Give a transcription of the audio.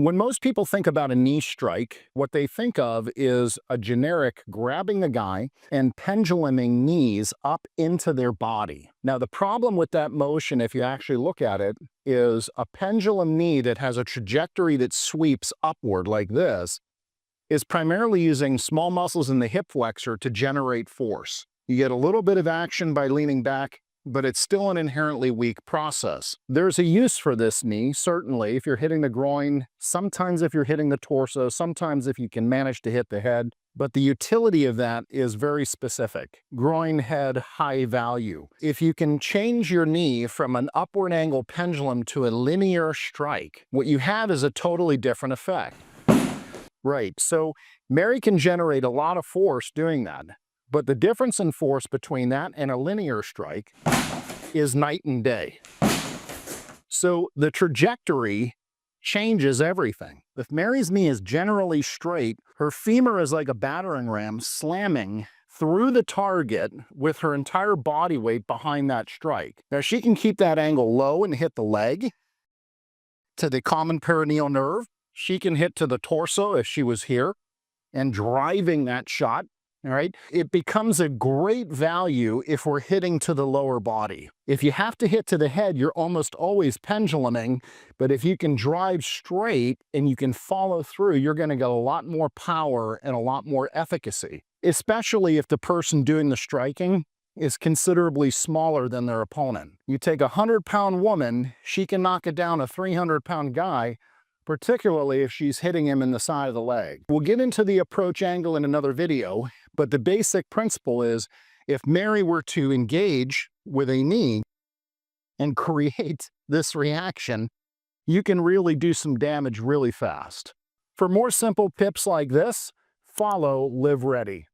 When most people think about a knee strike, what they think of is a generic grabbing the guy and penduluming knees up into their body. Now, the problem with that motion, if you actually look at it, is a pendulum knee that has a trajectory that sweeps upward like this is primarily using small muscles in the hip flexor to generate force. You get a little bit of action by leaning back, but it's still an inherently weak process. There's a use for this knee, certainly, if you're hitting the groin, sometimes if you're hitting the torso, sometimes if you can manage to hit the head, but the utility of that is very specific. Groin, head, high value. If you can change your knee from an upward angle pendulum to a linear strike, what you have is a totally different effect. Right, so Mary can generate a lot of force doing that. But the difference in force between that and a linear strike is night and day. So the trajectory changes everything. If Mary's knee is generally straight, her femur is like a battering ram slamming through the target with her entire body weight behind that strike. Now she can keep that angle low and hit the leg to the common perineal nerve. She can hit to the torso if she was here and driving that shot. All right, it becomes a great value if we're hitting to the lower body. If you have to hit to the head, you're almost always penduluming, but if you can drive straight and you can follow through, you're going to get a lot more power and a lot more efficacy, especially if the person doing the striking is considerably smaller than their opponent. You take a 100-pound woman, she can knock it down a 300-pound guy, particularly if she's hitting him in the side of the leg. We'll get into the approach angle in another video, but the basic principle is if Mary were to engage with a knee and create this reaction, you can really do some damage really fast. For more simple tips like this, follow Live Ready.